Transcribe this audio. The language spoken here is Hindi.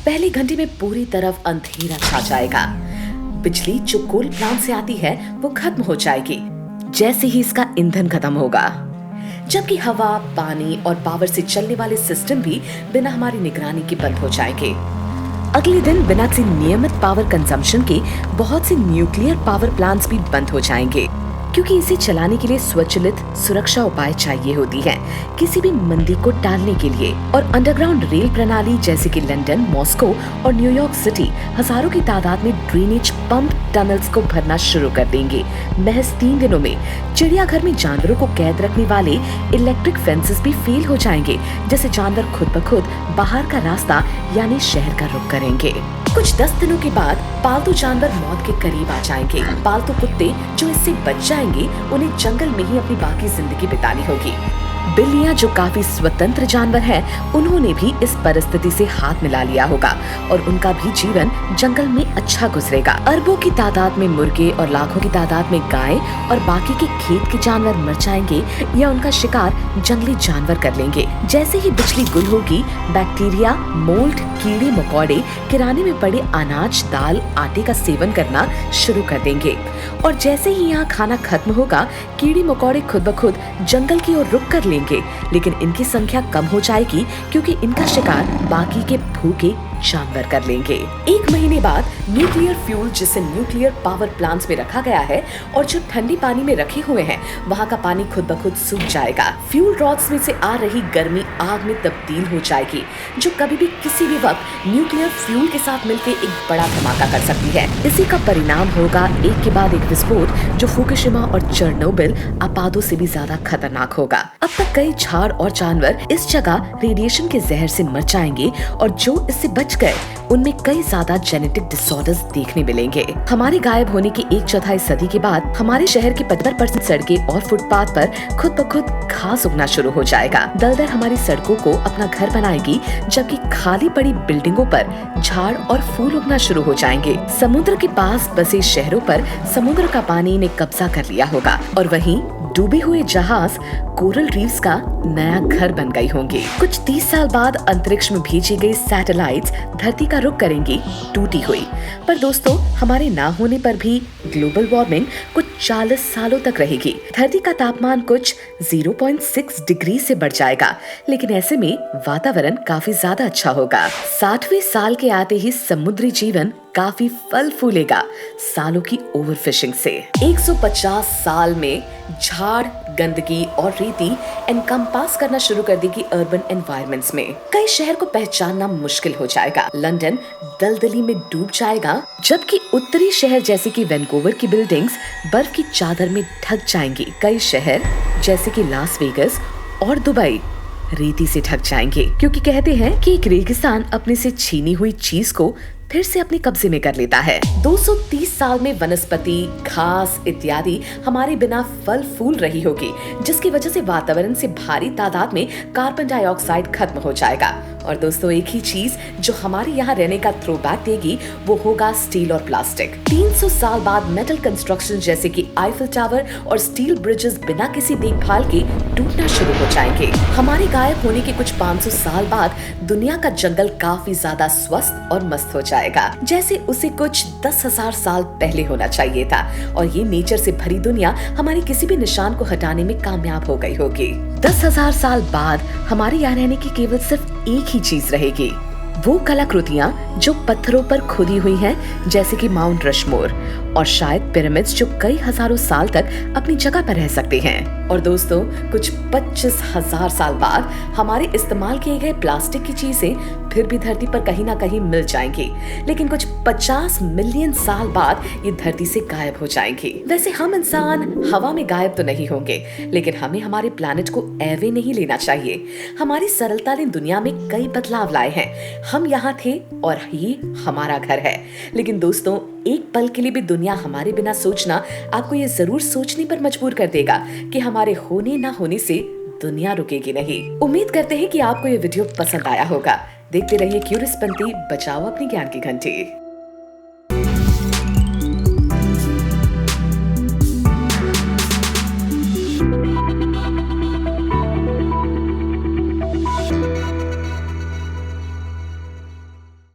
पहले घंटे में पूरी तरफ अंधेरा छा जाएगा। बिजली जो कोल प्लांट से आती है वो खत्म हो जाएगी जैसे ही इसका ईंधन खत्म होगा, जबकि हवा, पानी और पावर से चलने वाले सिस्टम भी बिना हमारी निगरानी के बंद हो जाएंगे। अगले दिन बिना किसी नियमित पावर कंजम्पशन के बहुत से न्यूक्लियर पावर प्लांट्स भी बंद हो जाएंगे, क्योंकि इसे चलाने के लिए स्वचालित सुरक्षा उपाय चाहिए होती है किसी भी मंदी को टालने के लिए। और अंडरग्राउंड रेल प्रणाली जैसे कि लंदन, मॉस्को और न्यूयॉर्क सिटी हजारों की तादाद में ड्रेनेज पंप टनल्स को भरना शुरू कर देंगे। महज 3 दिनों में चिड़ियाघर में जानवरों को कैद रखने वाले इलेक्ट्रिक फेंसेस भी फेल हो जाएंगे, जिससे जानवर खुद ब खुद बाहर का रास्ता यानी शहर का रुख करेंगे। कुछ 10 दिनों के बाद पालतू जानवर मौत के करीब आ जाएंगे। पालतू कुत्ते जो इससे बच जाएंगे उन्हें जंगल में ही अपनी बाकी जिंदगी बितानी होगी। बिल्लियां जो काफी स्वतंत्र जानवर हैं, उन्होंने भी इस परिस्थिति से हाथ मिला लिया होगा और उनका भी जीवन जंगल में अच्छा गुजरेगा। अरबों की तादाद में मुर्गे और लाखों की तादाद में गाय और बाकी के खेत के जानवर मर जाएंगे या उनका शिकार जंगली जानवर कर लेंगे। जैसे ही बिजली गुल होगी, बैक्टीरिया, मोल्ड, कीड़े मकोड़े किराने में पड़े अनाज, दाल, आटे का सेवन करना शुरू कर देंगे। और जैसे ही यहाँ खाना खत्म होगा, कीड़े मकोड़े खुद ब खुद जंगल की ओर रुख कर लेंगे, लेकिन इनकी संख्या कम हो जाएगी क्योंकि इनका शिकार बाकी के भूखे जानवर कर लेंगे। 1 महीने बाद न्यूक्लियर फ्यूल जिसे न्यूक्लियर पावर प्लांट्स में रखा गया है और जो ठंडी पानी में रखे हुए हैं, वहाँ का पानी खुद ब खुद सूख जाएगा। फ्यूल रॉड्स में से आ रही गर्मी आग में तब्दील हो जाएगी, जो कभी भी किसी भी वक्त न्यूक्लियर फ्यूल के साथ मिलकर एक बड़ा धमाका कर सकती है। इसी का परिणाम होगा एक के बाद एक विस्फोट, जो फुकुशिमा और चेरनोबिल आपातों से भी ज्यादा खतरनाक होगा। अब तक कई झाड़ और जानवर इस जगह रेडिएशन के जहर से मर जाएंगे और जो इससे बच गए उनमें कई ज्यादा जेनेटिक डिसऑर्डर्स देखने मिलेंगे। हमारे गायब होने की 1/4 सदी के बाद हमारे शहर के 75% सड़कें और फुटपाथ पर खुद ब खुद घास उगना शुरू हो जाएगा। दलदल हमारी सड़कों को अपना घर बनाएगी, जबकि खाली पड़ी बिल्डिंगों पर झाड़ और फूल उगना शुरू हो जाएंगे। समुद्र के पास बसे शहरों पर समुद्र का पानी ने कब्जा कर लिया होगा और वहीं डूबे हुए जहाज कोरल रीफ्स का नया घर बन गई होंगे। कुछ 30 साल बाद अंतरिक्ष में भेजी गई सैटेलाइट्स धरती का रुख करेंगी टूटी हुई। पर दोस्तों, हमारे ना होने पर भी ग्लोबल वार्मिंग कुछ 40 सालों तक रहेगी। धरती का तापमान कुछ 0.6 डिग्री से बढ़ जाएगा, लेकिन ऐसे में वातावरण काफी ज्यादा अच्छा होगा। 60वें साल के आते ही समुद्री जीवन काफी फल फूलेगा सालों की ओवरफिशिंग से। 150 साल में झाड़, गंदगी और रेती एनकम्पास करना शुरू कर देगी अर्बन एनवायरनमेंट्स में। कई शहर को पहचानना मुश्किल हो जाएगा। लंदन दलदली में डूब जाएगा, जबकि उत्तरी शहर जैसे कि वैंकूवर की बिल्डिंग्स बर्फ की चादर में ढक जाएंगी। कई शहर जैसे कि लास वेगस और दुबई रेती से ढक जाएंगे, क्योंकि कहते हैं कि एक रेगिस्तान अपने से छीनी हुई चीज को फिर से अपने कब्जे में कर लेता है। 230 साल में वनस्पति, घास इत्यादि हमारे बिना फल फूल रही होगी, जिसकी वजह से वातावरण से भारी तादाद में कार्बन डाइऑक्साइड खत्म हो जाएगा। और दोस्तों, एक ही चीज जो हमारे यहाँ रहने का थ्रोबैक देगी वो होगा स्टील और प्लास्टिक। 300 साल बाद मेटल कंस्ट्रक्शन जैसे कि आईफिल टावर और स्टील ब्रिजेस बिना किसी देखभाल के टूटना शुरू हो जाएंगे। हमारे गायब होने के कुछ 500 साल बाद दुनिया का जंगल काफी ज्यादा स्वस्थ और मस्त हो जाएगा, जैसे उसे कुछ 10,000 साल पहले होना चाहिए था। और ये नेचर से भरी दुनिया हमारे किसी भी निशान को हटाने में कामयाब हो गई होगी। 10,000 साल बाद हमारे यहाँ रहने की केवल सिर्फ एक ही चीज रहेगी, वो कलाकृतियाँ जो पत्थरों पर खुदी हुई हैं, जैसे कि माउंट रशमोर और शायद पिरामिड्स जो कई हजारों साल तक अपनी जगह पर रह सकते हैं। और दोस्तों, कुछ 25,000 साल बाद हमारे इस्तेमाल किए गए प्लास्टिक की चीजें फिर भी धरती पर कहीं ना कहीं मिल जाएंगी, लेकिन कुछ 50 मिलियन साल बाद ये धरती से गायब हो जाएंगी। वैसे हम इंसान हवा में गायब तो नहीं होंगे, लेकिन हमें हमारे प्लैनेट को एवे नहीं लेना चाहिए। हमारी सरलता ने दुनिया में कई बदलाव लाए हैं। हम यहाँ थे और ये हमारा घर है। लेकिन दोस्तों, एक पल के लिए भी दुनिया हमारे बिना सोचना आपको ये जरूर सोचने पर मजबूर कर देगा कि हमारे होने ना होने से दुनिया रुकेगी नहीं। उम्मीद करते हैं कि आपको ये वीडियो पसंद आया होगा। देखते रहिए क्यूरियस पंथी, बचाओ अपनी ज्ञान की घंटी।